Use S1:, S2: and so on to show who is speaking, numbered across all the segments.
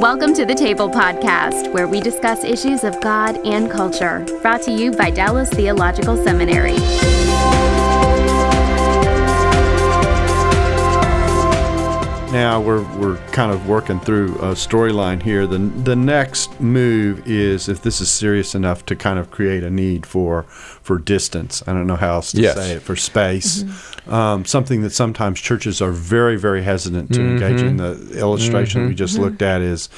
S1: Welcome to the Table Podcast, where we discuss issues of God and culture, brought to you by Dallas Theological Seminary.
S2: Now we're kind of working through a storyline here. The next move is, if this is serious enough to kind of create a need for distance. I don't know how else to say it, for space. Something that sometimes churches are very, very hesitant to engage in. The illustration we just looked at is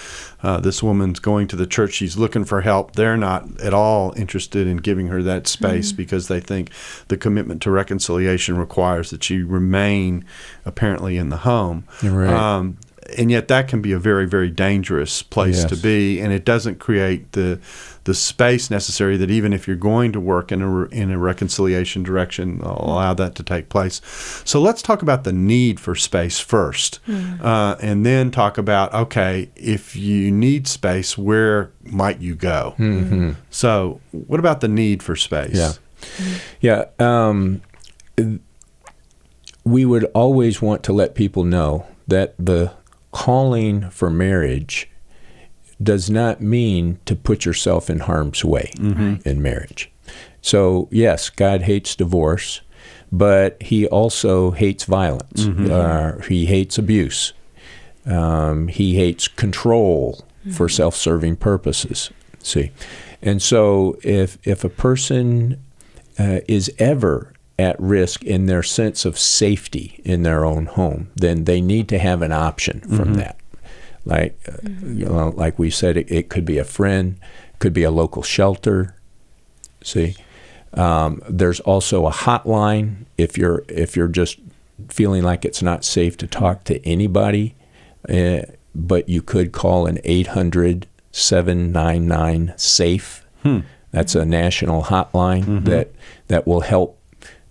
S2: this woman's going to the church. She's looking for help. They're not at all interested in giving her that space because they think the commitment to reconciliation requires that she remain apparently in the home. Right. And yet that can be a very, very dangerous place to be, and it doesn't create the space necessary that even if you're going to work in a reconciliation direction, allow that to take place. So let's talk about the need for space first, and then talk about, okay, if you need space, where might you go? So what about the need for space?
S3: We would always want to let people know that the calling for marriage does not mean to put yourself in harm's way in marriage. So, yes, God hates divorce, but he also hates violence. He hates abuse. He hates control for self-serving purposes. See? And so if a person is ever at risk in their sense of safety in their own home, then they need to have an option from that. Like, like we said, it could be a friend, could be a local shelter. See, there's also a hotline if you're just feeling like it's not safe to talk to anybody, but you could call an 800-799-SAFE. That's a national hotline that will help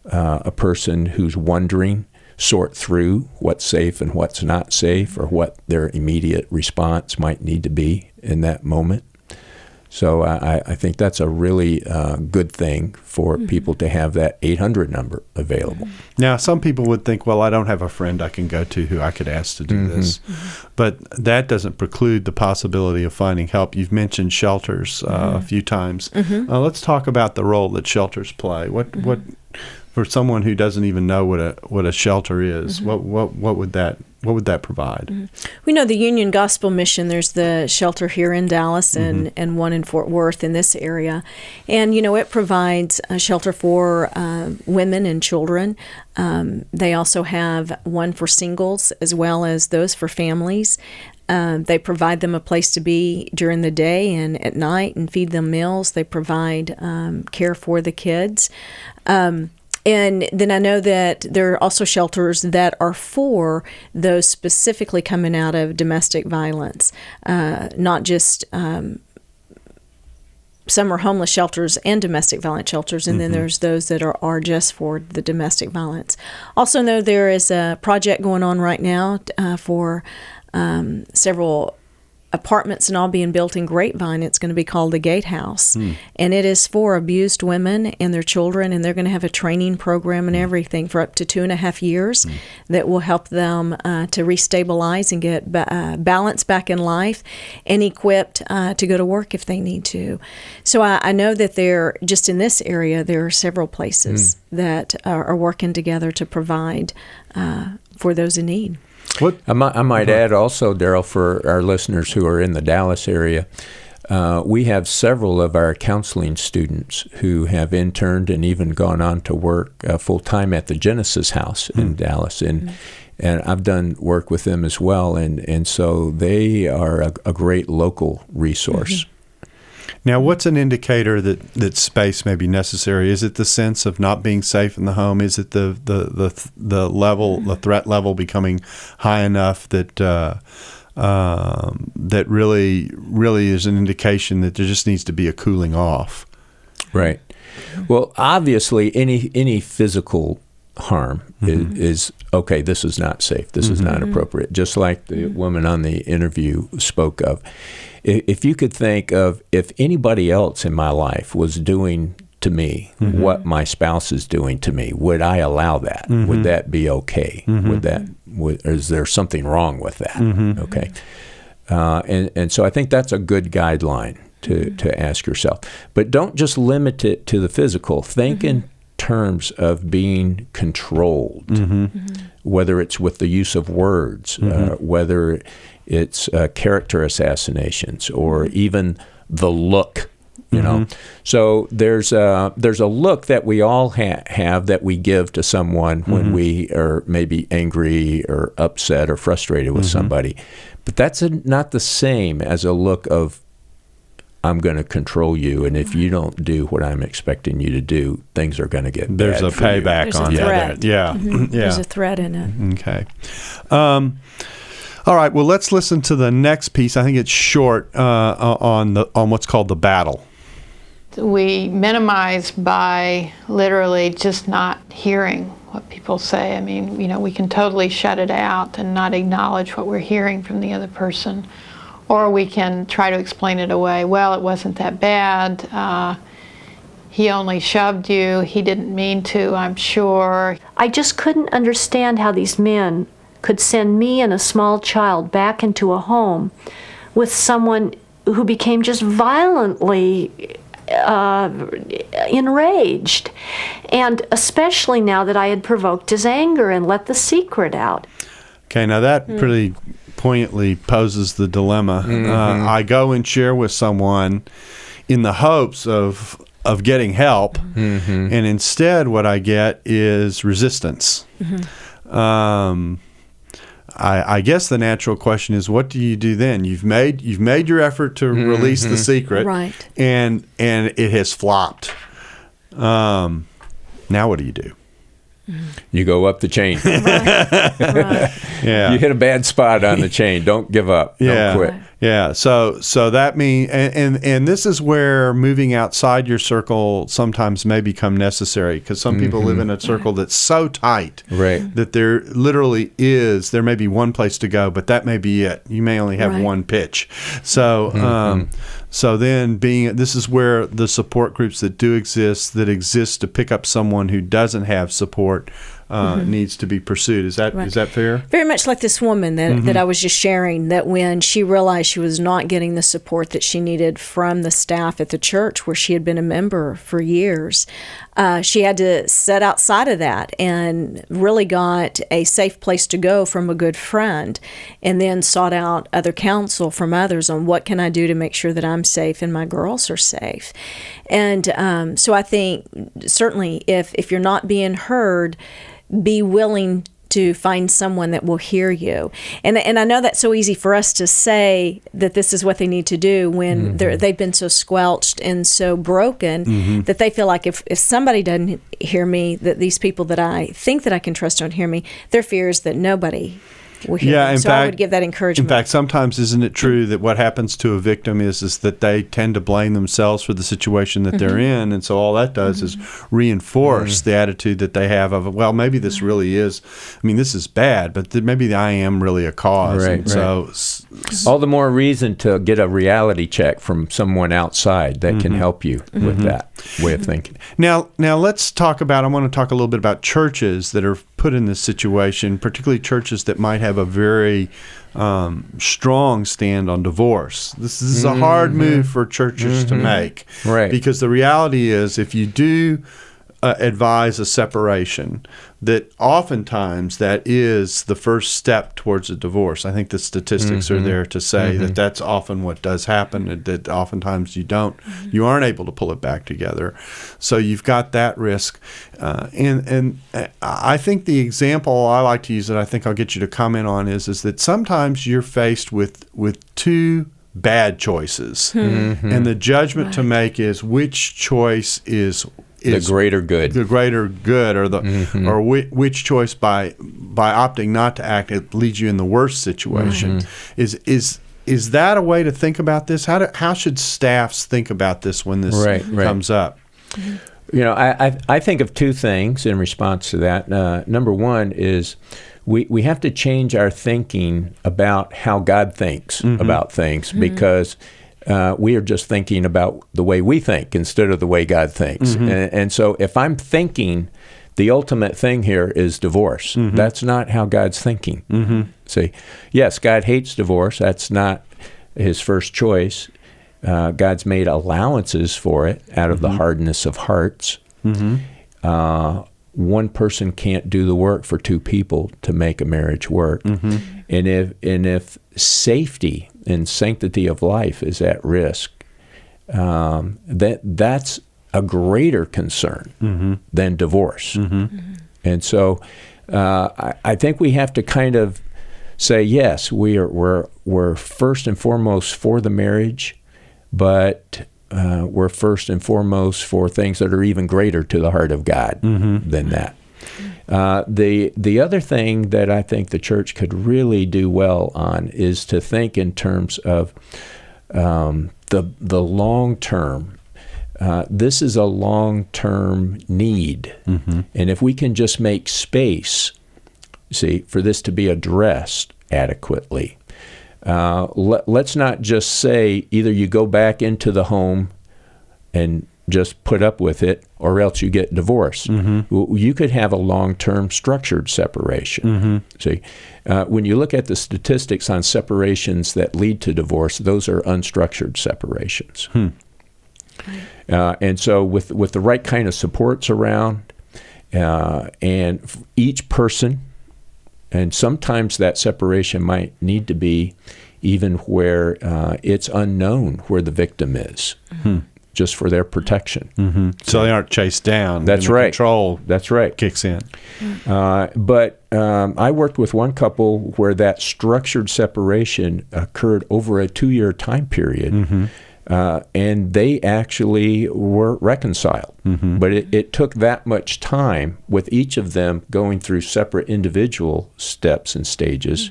S3: a person who's wondering sort through what's safe and what's not safe, or what their immediate response might need to be in that moment. So I think that's a really good thing for people to have that 800 number available.
S2: Now, some people would think, well, I don't have a friend I can go to who I could ask to do this. But that doesn't preclude the possibility of finding help. You've mentioned shelters a few times. Let's talk about the role that shelters play. What for someone who doesn't even know what a shelter is, what would that provide?
S4: We know the Union Gospel Mission. There's the shelter here in Dallas and one in Fort Worth in this area, and it provides a shelter for women and children. They also have one for singles as well as those for families. They provide them a place to be during the day and at night, and feed them meals. They provide care for the kids. And then I know that there are also shelters that are for those specifically coming out of domestic violence, not just some are homeless shelters and domestic violence shelters, and then there's those that are just for the domestic violence. Also know there is a project going on right now for several apartments and all being built in Grapevine. It's going to be called the Gatehouse, and it is for abused women and their children, and they're going to have a training program and everything for up to 2.5 years that will help them to restabilize and get balance back in life, and equipped to go to work if they need to. So I know that there, just in this area, there are several places that are working together to provide for those in need.
S3: I might add also, Darrell, for our listeners who are in the Dallas area, we have several of our counseling students who have interned and even gone on to work full-time at the Genesis House in Dallas, and I've done work with them as well, and so they are a great local resource.
S2: Now, what's an indicator that space may be necessary? Is it the sense of not being safe in the home? Is it the level, the threat level becoming high enough that that really is an indication that there just needs to be a cooling off?
S3: Right. Well, obviously, any physical harm is okay. This is not safe. This is not appropriate. Just like the woman on the interview spoke of. If you could think of if anybody else in my life was doing to me what my spouse is doing to me, would I allow that? Would that be okay? Is there something wrong with that? Okay. And so I think that's a good guideline to ask yourself. But don't just limit it to the physical. Think in terms of being controlled, whether it's with the use of words, whether it's character assassinations, or even the look. You know, so there's a look that we all have that we give to someone when we are maybe angry or upset or frustrated with somebody, but that's not the same as a look of, I'm going to control you, and if you don't do what I'm expecting you to do, things are going to get
S2: There's
S3: bad
S2: a
S3: for you.
S2: payback on that. Yeah,
S4: There's a threat in it.
S2: Okay. All right. Well, let's listen to the next piece. I think it's short on what's called the battle.
S5: We minimize by literally just not hearing what people say. I mean, we can totally shut it out and not acknowledge what we're hearing from the other person. Or we can try to explain it away. Well, it wasn't that bad. He only shoved you. He didn't mean to, I'm sure.
S6: I just couldn't understand how these men could send me and a small child back into a home with someone who became just violently enraged, and especially now that I had provoked his anger and let the secret out.
S2: Okay, now that pretty poignantly poses the dilemma. I go and share with someone in the hopes of getting help, and instead what I get is resistance. I guess the natural question is, what do you do then? You've made your effort to release the secret,
S4: right?
S2: And it has flopped. Now what do you do?
S3: You go up the chain.
S4: Right.
S2: Yeah.
S3: You hit a bad spot on the chain. Don't give up. Don't quit.
S2: Yeah. So that means, and this is where moving outside your circle sometimes may become necessary, because some people live in a circle that's so tight that there literally there may be one place to go, but that may be it. You may only have one pitch. So, so then this is where the support groups that exist to pick up someone who doesn't have support needs to be pursued. Is that fair?
S4: Very much like this woman that I was just sharing, that when she realized she was not getting the support that she needed from the staff at the church where she had been a member for years, she had to set outside of that and really got a safe place to go from a good friend, and then sought out other counsel from others on what can I do to make sure that I'm safe and my girls are safe. And so I think certainly if you're not being heard, be willing to find someone that will hear you. And I know that's so easy for us to say that this is what they need to do when they've been so squelched and so broken that they feel like if somebody doesn't hear me, that these people that I think that I can trust don't hear me, their fear is that nobody will hear them. So I would give that encouragement.
S2: In fact, sometimes isn't it true that what happens to a victim is that they tend to blame themselves for the situation that they're in, and so all that does is reinforce the attitude that they have of, well, maybe this really is, this is bad, but maybe I am really a cause.
S3: Right.
S2: So
S3: all the more reason to get a reality check from someone outside that can help you with that way of thinking.
S2: Now let's I want to talk a little bit about churches that are put in this situation, particularly churches that might have a very strong stand on divorce. This is a hard move for churches to make, because the reality is, if you do advise a separation, that oftentimes that is the first step towards a divorce. I think the statistics are there to say that that's often what does happen, that oftentimes you aren't able to pull it back together. So you've got that risk. And I think the example I like to use that I think I'll get you to comment on is that sometimes you're faced with two bad choices. And the judgment to make is which choice is
S3: the greater good.
S2: The greater good, or or which choice by opting not to act, it leads you in the worst situation. Is that a way to think about this? How should staffs think about this when this comes up?
S3: I think of two things in response to that. Number one is we have to change our thinking about how God thinks about things, because we are just thinking about the way we think instead of the way God thinks. And so if I'm thinking the ultimate thing here is divorce, that's not how God's thinking. See, yes, God hates divorce. That's not his first choice. God's made allowances for it out of the hardness of hearts. One person can't do the work for two people to make a marriage work. And if safety and sanctity of life is at risk, that's a greater concern than divorce. And so I think we have to kind of say, yes, we're first and foremost for the marriage, but we're first and foremost for things that are even greater to the heart of God than that. The other thing that I think the church could really do well on is to think in terms of the long term. This is a long-term need. And if we can just make space, for this to be addressed adequately, let's not just say either you go back into the home and just put up with it, or else you get divorced. You could have a long-term structured separation. When you look at the statistics on separations that lead to divorce, those are unstructured separations. And so with the right kind of supports around, and each person, and sometimes that separation might need to be even where it's unknown where the victim is, just for their protection.
S2: So they aren't chased down.
S3: That's right.
S2: Control.
S3: That's right.
S2: Kicks in.
S3: But I worked with one couple where that structured separation occurred over a 2-year time period. And they actually were reconciled. But it took that much time with each of them going through separate individual steps and stages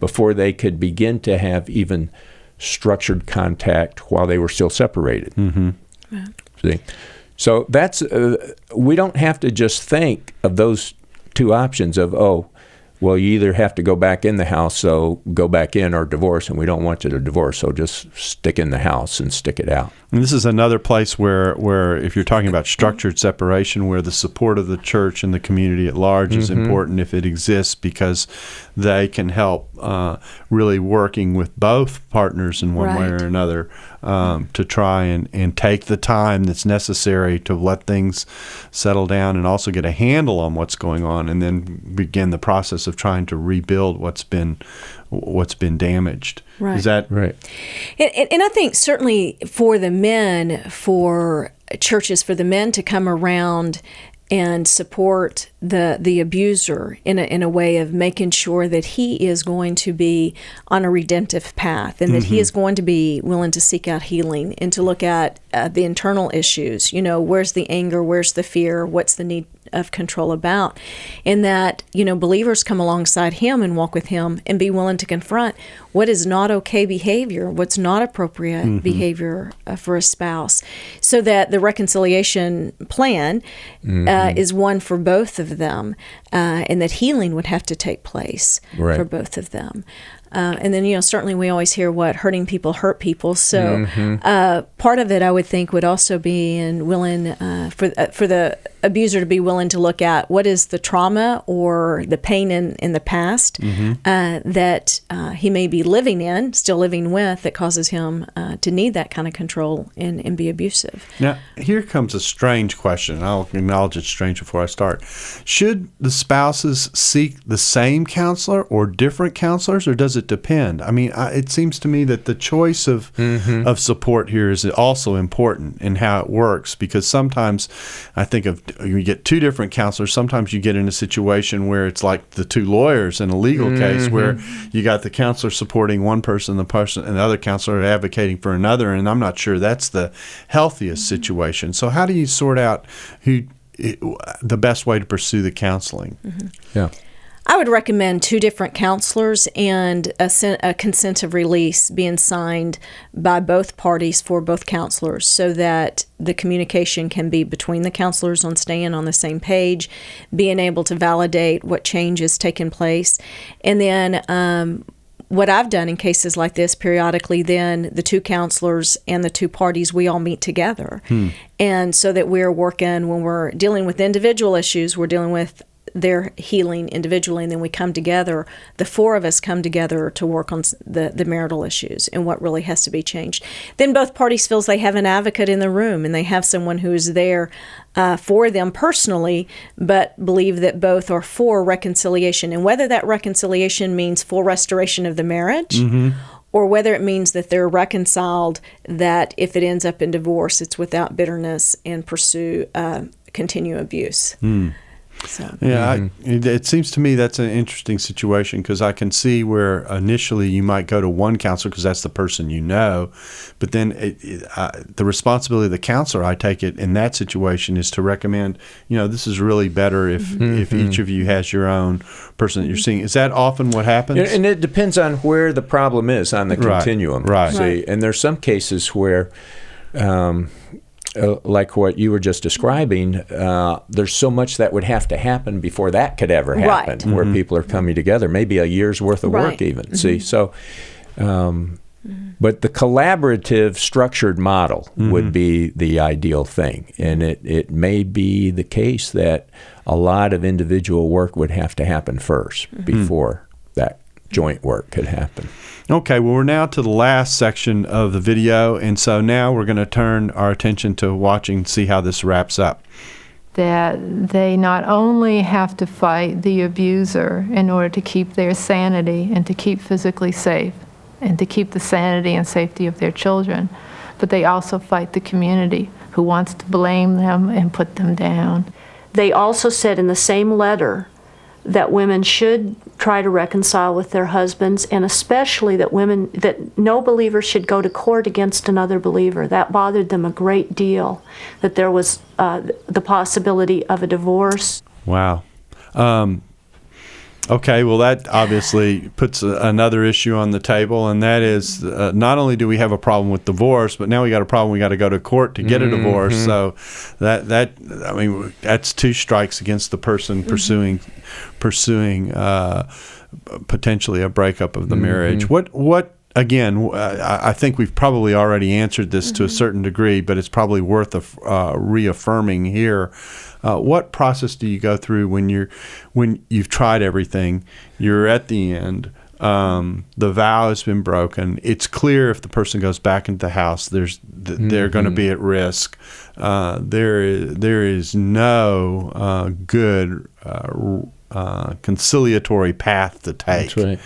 S3: before they could begin to have even structured contact while they were still separated. See? So that's, we don't have to just think of those two options of, well, you either have to go back in the house, so go back in, or divorce, and we don't want you to divorce, so just stick in the house and stick it out.
S2: And this is another place where if you're talking about structured separation, where the support of the church and the community at large is important if it exists, because they can help really working with both partners in one way or another to try and take the time that's necessary to let things settle down and also get a handle on what's going on, and then begin the process of trying to rebuild what's been damaged.
S4: Right.
S2: Is that
S3: right?
S4: And I think certainly for the men, for churches, for the men to come around and support the abuser in a way of making sure that he is going to be on a redemptive path, and that he is going to be willing to seek out healing and to look at the internal issues. Where's the anger? Where's the fear? What's the need of control about? And that, believers come alongside him and walk with him and be willing to confront what is not okay behavior, what's not appropriate behavior for a spouse, so that the reconciliation plan is one for both of them, and that healing would have to take place for both of them. And then, certainly we always hear what hurting people hurt people. So part of it, I would think, would also be willing for the abuser to be willing to look at what is the trauma or the pain in the past that he may be still living with, that causes him to need that kind of control and be abusive.
S2: Now, here comes a strange question. I'll acknowledge it's strange before I start. Should the spouses seek the same counselor or different counselors, or does it depend? I mean, it seems to me that the choice of support here is also important in how it works, because sometimes I think you get two different counselors. Sometimes you get in a situation where it's like the two lawyers in a legal case, where you got the counselor supporting one person, and the other counselor advocating for another, and I'm not sure that's the healthiest situation. So how do you sort out the best way to pursue the counseling?
S3: Yeah.
S4: I would recommend two different counselors and a consent of release being signed by both parties for both counselors, so that the communication can be between the counselors on staying on the same page, being able to validate what change has taken place. And then what I've done in cases like this periodically, then the two counselors and the two parties, we all meet together. And so that we're working, when we're dealing with individual issues, we're dealing with their healing individually, and then we come together, the four of us come together to work on the marital issues and what really has to be changed. Then both parties feels they have an advocate in the room, and they have someone who is there for them personally, but believe that both are for reconciliation. And whether that reconciliation means full restoration of the marriage, or whether it means that they're reconciled, that if it ends up in divorce, it's without bitterness and continue abuse. So.
S2: Yeah, it seems to me that's an interesting situation, because I can see where initially you might go to one counselor because that's the person you know, but then the responsibility of the counselor, I take it, in that situation is to recommend, this is really better if each of you has your own person that you're seeing. Is that often what happens?
S3: And it depends on where the problem is on the continuum.
S2: Right.
S3: See, and there's some cases where like what you were just describing, there's so much that would have to happen before that could ever happen, where people are coming together, maybe a year's worth of work even. See, so, but the collaborative structured model would be the ideal thing. And it may be the case that a lot of individual work would have to happen first before that joint work could happen.
S2: Okay, well, we're now to the last section of the video, and so now we're going to turn our attention to watching, see how this wraps up.
S5: That they not only have to fight the abuser in order to keep their sanity and to keep physically safe and to keep the sanity and safety of their children, but they also fight the community who wants to blame them and put them down.
S6: They also said in the same letter that women should try to reconcile with their husbands, and especially that no believer should go to court against another believer. That bothered them a great deal, that there was the possibility of a divorce.
S2: Wow. Okay, well, that obviously puts another issue on the table, and that is not only do we have a problem with divorce, but now we got a problem. We got to go to court to get a divorce. So that's two strikes against the person pursuing potentially a breakup of the marriage. What again? I think we've probably already answered this to a certain degree, but it's probably worth reaffirming here. What process do you go through when you've tried everything? You're at the end. The vow has been broken. It's clear if the person goes back into the house, they're going to be at risk. There is no good conciliatory path to take.
S3: That's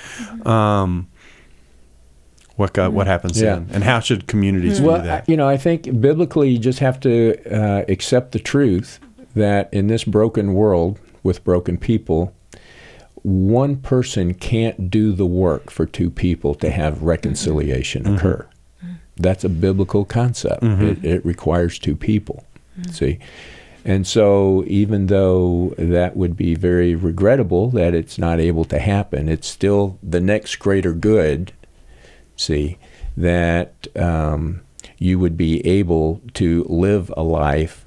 S3: right.
S2: What happens then, and how should communities do that?
S3: I think biblically you just have to accept the truth that in this broken world with broken people, one person can't do the work for two people to have reconciliation occur. That's a biblical concept. It requires two people. See? And so even though that would be very regrettable that it's not able to happen, it's still the next greater good, that you would be able to live a life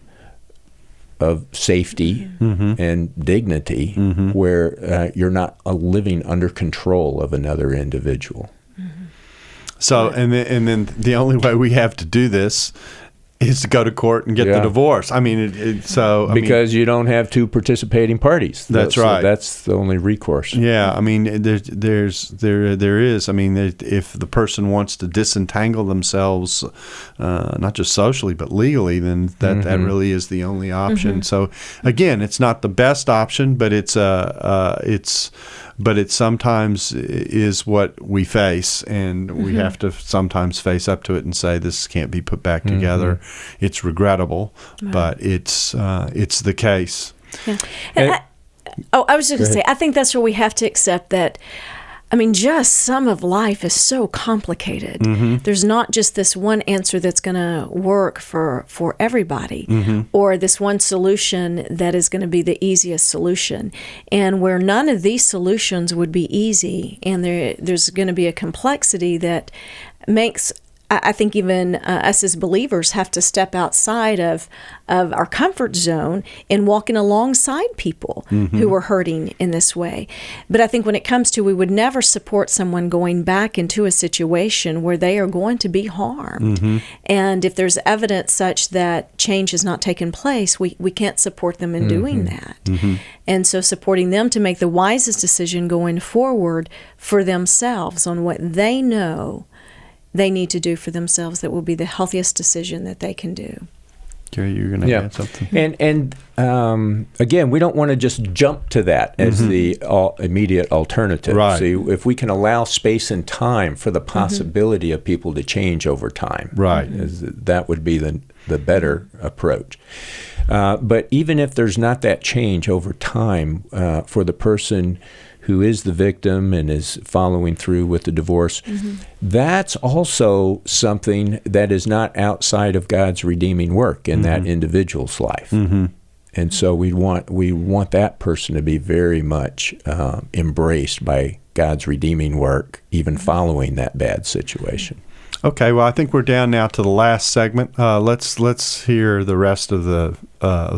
S3: of safety and dignity where you're not living under control of another individual.
S2: So, and then the only way we have to do this is to go to court and get the divorce. I mean, because
S3: you don't have two participating parties.
S2: That's right.
S3: So that's the only recourse.
S2: Yeah, I mean, there is. I mean, if the person wants to disentangle themselves, not just socially but legally, then that really is the only option. So again, it's not the best option, but it sometimes is what we face, and we have to sometimes face up to it and say this can't be put back together. It's regrettable, but it's the case.
S4: Yeah. I was just going to say, I think that's where we have to accept that. I mean, just some of life is so complicated. There's not just this one answer that's going to work for everybody, or this one solution that is going to be the easiest solution. And where none of these solutions would be easy, and there's going to be a complexity that makes I think even us as believers have to step outside of our comfort zone and walking alongside people who are hurting in this way. But I think when it comes to, we would never support someone going back into a situation where they are going to be harmed. And if there's evidence such that change has not taken place, we can't support them in doing that. And so supporting them to make the wisest decision going forward for themselves on what they know they need to do for themselves that will be the healthiest decision that they can do.
S2: Gary, you're going to add something.
S3: And again, we don't want to just jump to that as the immediate alternative.
S2: Right.
S3: See, if we can allow space and time for the possibility of people to change over time,
S2: right,
S3: that would be the better approach. But even if there's not that change over time for the person who is the victim and is following through with the divorce, that's also something that is not outside of God's redeeming work in that individual's life. And so we want that person to be very much embraced by God's redeeming work, even following that bad situation.
S2: Okay, well, I think we're down now to the last segment. Let's hear the rest of the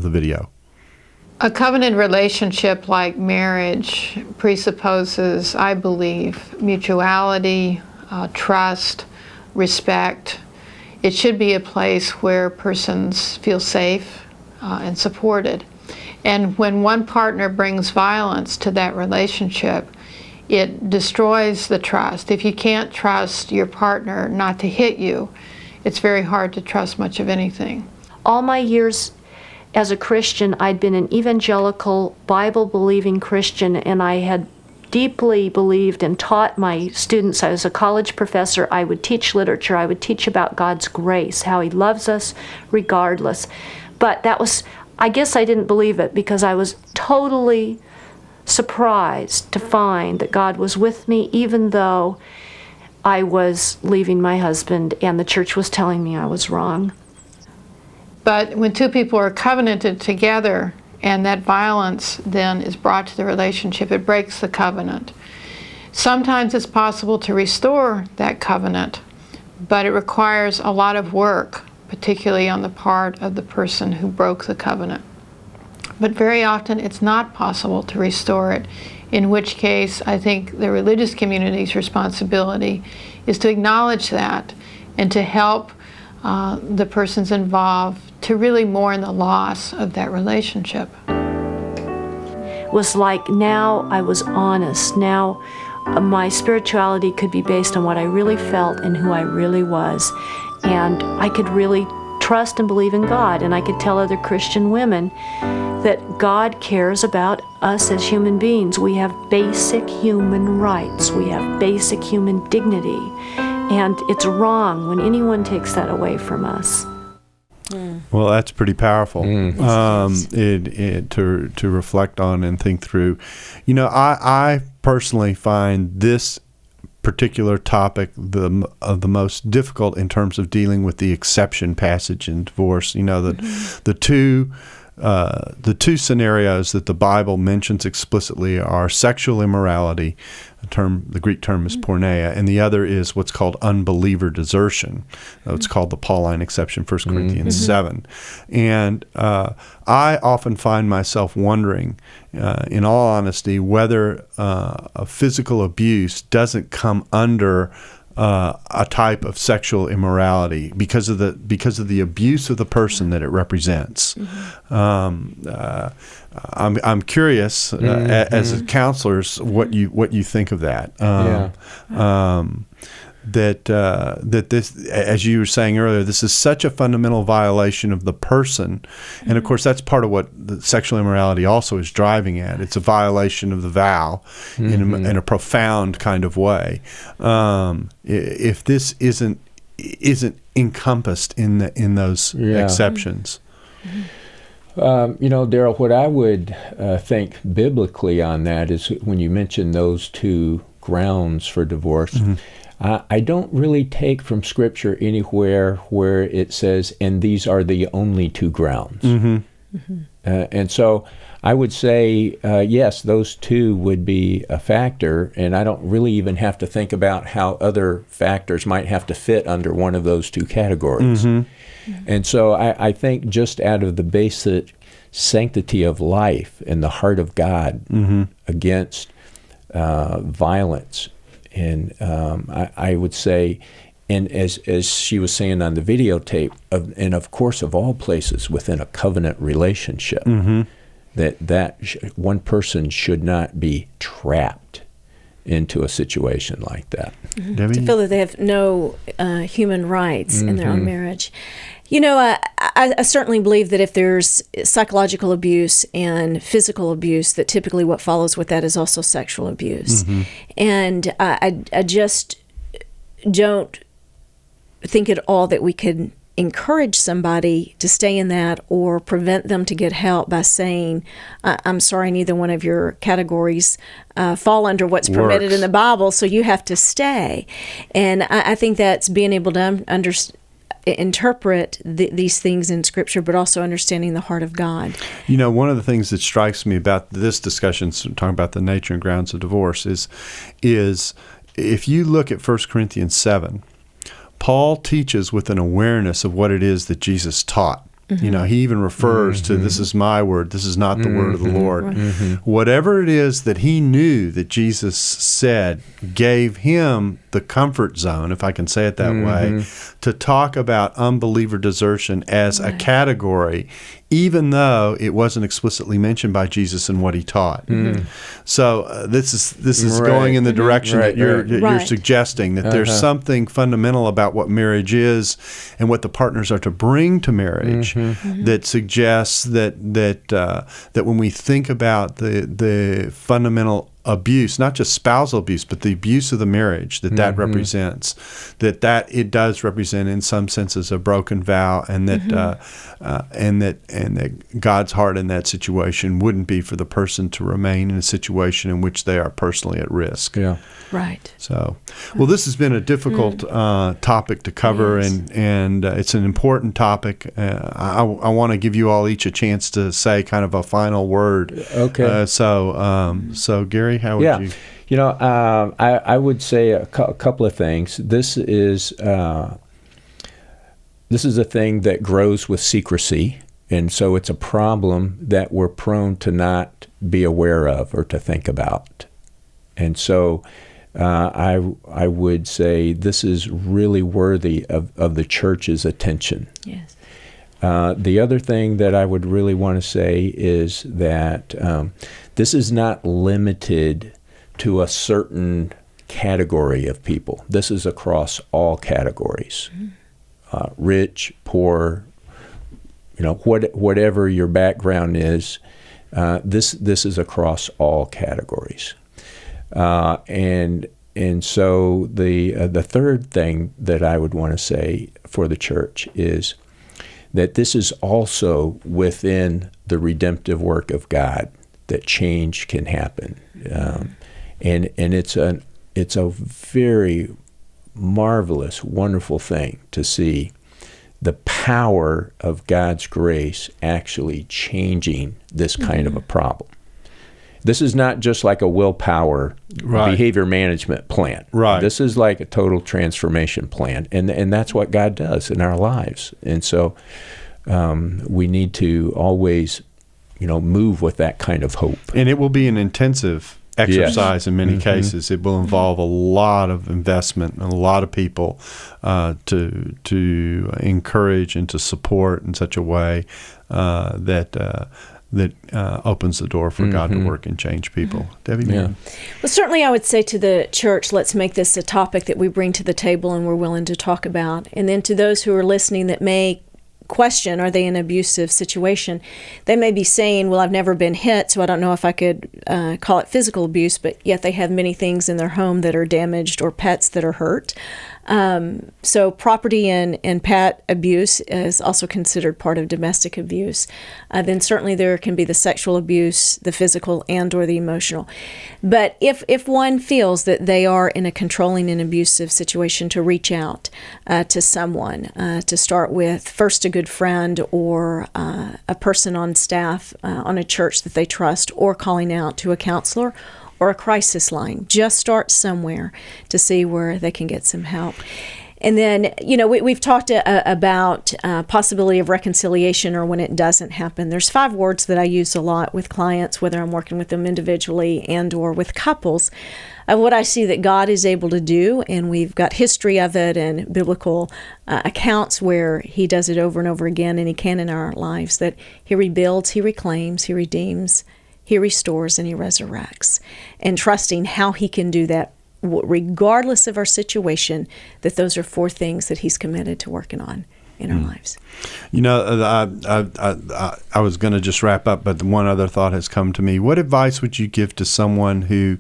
S2: video.
S5: A covenant relationship like marriage presupposes, I believe, mutuality, trust, respect. It should be a place where persons feel safe and supported. And when one partner brings violence to that relationship, it destroys the trust. If you can't trust your partner not to hit you, it's very hard to trust much of anything.
S6: All my years as a Christian, I'd been an evangelical, Bible-believing Christian, and I had deeply believed and taught my students. I was a college professor. I would teach literature. I would teach about God's grace, how He loves us regardless. But that was, I guess I didn't believe it because I was totally surprised to find that God was with me even though I was leaving my husband and the church was telling me I was wrong.
S5: But when two people are covenanted together and that violence then is brought to the relationship, it breaks the covenant. Sometimes it's possible to restore that covenant, but it requires a lot of work, particularly on the part of the person who broke the covenant. But very often it's not possible to restore it, in which case I think the religious community's responsibility is to acknowledge that and to help the persons involved to really mourn the loss of that relationship.
S6: It was like now I was honest. Now my spirituality could be based on what I really felt and who I really was. And I could really trust and believe in God. And I could tell other Christian women that God cares about us as human beings. We have basic human rights. We have basic human dignity. And it's wrong when anyone takes that away from us.
S2: Well, that's pretty powerful to reflect on and think through. You know, I personally find this particular topic the most difficult in terms of dealing with the exception passage in divorce. You know, the two scenarios that the Bible mentions explicitly are sexual immorality, the Greek term is porneia, and the other is what's called unbeliever desertion. It's called the Pauline exception, 1 Corinthians 7. And I often find myself wondering, in all honesty, whether a physical abuse doesn't come under a type of sexual immorality because of the abuse of the person that it represents. I'm curious as counselors what you think of that. That this, as you were saying earlier, this is such a fundamental violation of the person, and of course that's part of what the sexual immorality also is driving at. It's a violation of the vow in a profound kind of way. If this isn't encompassed in those exceptions.
S3: You know, Darrell, what I would think biblically on that is when you mention those two grounds for divorce, I don't really take from Scripture anywhere where it says, and these are the only two grounds. And so I would say, yes, those two would be a factor, and I don't really even have to think about how other factors might have to fit under one of those two categories. And so I think just out of the basic sanctity of life and the heart of God against violence, and I would say, and as she was saying on the videotape, and of course of all places within a covenant relationship, that one person should not be trapped into a situation like that.
S2: Debbie?
S4: To feel that they have no human rights in their own marriage. You know, I certainly believe that if there's psychological abuse and physical abuse, that typically what follows with that is also sexual abuse. And I just don't think at all that we could encourage somebody to stay in that or prevent them to get help by saying, I'm sorry, neither one of your categories fall under what's permitted in the Bible, so you have to stay. And I think that's being able to interpret these things in Scripture, but also understanding the heart of God.
S2: You know, one of the things that strikes me about this discussion, talking about the nature and grounds of divorce, is if you look at 1 Corinthians 7, Paul teaches with an awareness of what it is that Jesus taught. You know, he even refers to, this is my word, this is not the word of the Lord. Whatever it is that he knew that Jesus said gave him the comfort zone, if I can say it that way, to talk about unbeliever desertion as a category, even though it wasn't explicitly mentioned by Jesus in what he taught. So this is going in the direction that you're suggesting, that there's something fundamental about what marriage is and what the partners are to bring to marriage that suggests that when we think about the fundamental abuse, not just spousal abuse, but the abuse of the marriage that represents, that it does represent in some senses a broken vow, and that God's heart in that situation wouldn't be for the person to remain in a situation in which they are personally at risk.
S3: Yeah.
S4: Right.
S2: So, well, this has been a difficult topic to cover, and it's an important topic. I want to give you all each a chance to say kind of a final word.
S3: Okay.
S2: So Gary, how would you?
S3: You know, I would say a couple of things. This is a thing that grows with secrecy, and so it's a problem that we're prone to not be aware of or to think about. And so I would say this is really worthy of the church's attention.
S4: Yes.
S3: The other thing that I would really want to say is that this is not limited to a certain category of people. This is across all categories. Rich, poor, you know, whatever your background is, this is across all categories. And so the third thing that I would want to say for the church is that this is also within the redemptive work of God, that change can happen, and it's a very marvelous, wonderful thing to see the power of God's grace actually changing this kind of a problem. This is not just like a willpower behavior management plan. This is like a total transformation plan, and that's what God does in our lives. And so we need to always, move with that kind of hope.
S2: And it will be an intensive exercise in many cases. It will involve a lot of investment and a lot of people to encourage and to support in such a way that opens the door for God to work and change people. Debbie?
S3: Yeah.
S4: Well, certainly I would say to the church, let's make this a topic that we bring to the table and we're willing to talk about. And then to those who are listening that may question, are they in an abusive situation? They may be saying, well, I've never been hit, so I don't know if I could call it physical abuse, but yet they have many things in their home that are damaged or pets that are hurt. So property and pet abuse is also considered part of domestic abuse. Then certainly there can be the sexual abuse, the physical and or the emotional. But if one feels that they are in a controlling and abusive situation, to reach out to someone, to start with first a good good friend or a person on staff on a church that they trust, or calling out to a counselor or a crisis line. Just start somewhere to see where they can get some help. And then, we've talked about possibility of reconciliation, or when it doesn't happen. There's 5 words that I use a lot with clients, whether I'm working with them individually and or with couples, of what I see that God is able to do. And we've got history of it and biblical accounts where he does it over and over again, and he can in our lives, that he rebuilds, he reclaims, he redeems, he restores, and he resurrects. And trusting how he can do that regardless of our situation, that those are 4 things that he's committed to working on in our lives.
S2: I was going to just wrap up, but one other thought has come to me. What advice would you give to someone who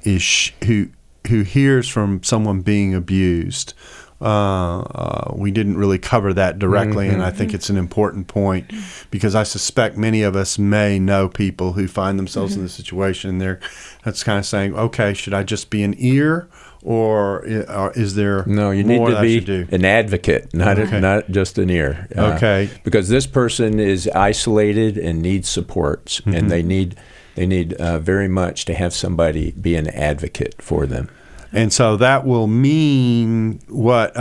S2: hears from someone being abused? We didn't really cover that directly, and I think it's an important point, because I suspect many of us may know people who find themselves in this situation. That's kind of saying, okay, should I just be an ear, or is there
S3: No, you
S2: more
S3: need to
S2: that I should
S3: be
S2: do?
S3: an advocate, not just an ear.
S2: Okay.
S3: Because this person is isolated and needs supports, and they need very much to have somebody be an advocate for them.
S2: And so that will mean what?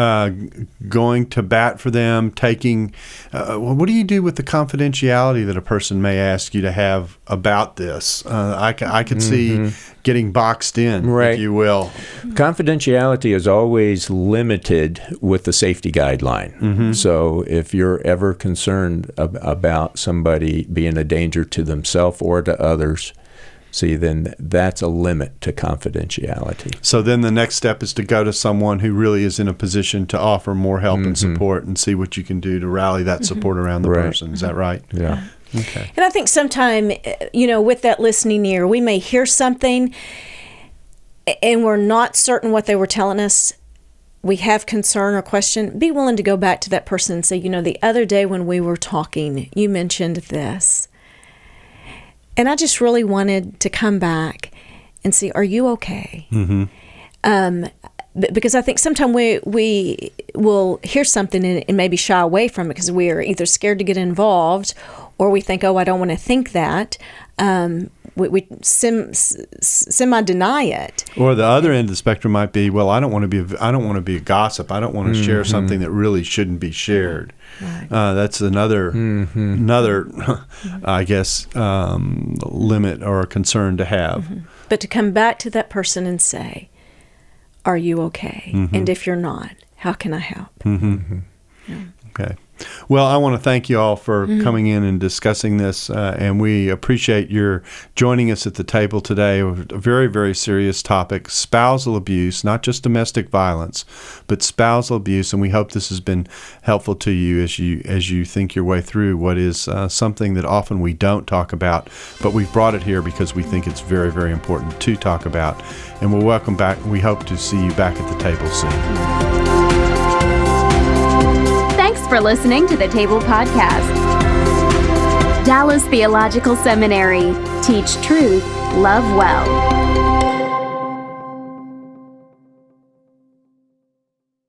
S2: Going to bat for them, taking. What do you do with the confidentiality that a person may ask you to have about this? I could see getting boxed in,
S3: right,
S2: if you will.
S3: Confidentiality is always limited with the safety guideline. So if you're ever concerned about somebody being a danger to themselves or to others, then that's a limit to confidentiality.
S2: So then the next step is to go to someone who really is in a position to offer more help and support, and see what you can do to rally that support around the person. Is that right?
S3: Yeah.
S2: Okay.
S4: And I think sometime, with that listening ear, we may hear something and we're not certain what they were telling us. We have concern or question. Be willing to go back to that person and say, the other day when we were talking, you mentioned this. And I just really wanted to come back and see, are you okay? Because I think sometimes we will hear something and maybe shy away from it because we are either scared to get involved, or we think, I don't want to think that. We semi-deny it.
S2: Or the other end of the spectrum might be, I don't want to be a gossip. I don't want to share something that really shouldn't be shared. Right. That's another, I guess, limit or a concern to have.
S4: But to come back to that person and say, are you okay? And if you're not, how can I help? Yeah.
S2: Okay. Well, I want to thank you all for coming in and discussing this, and we appreciate your joining us at the table today. A very, very serious topic, spousal abuse, not just domestic violence, but spousal abuse, and we hope this has been helpful to you as you think your way through what is something that often we don't talk about, but we've brought it here because we think it's very, very important to talk about. And we'll welcome back. We hope to see you back at the table soon.
S1: Thanks for listening to the Table Podcast. Dallas Theological Seminary. Teach truth, love well.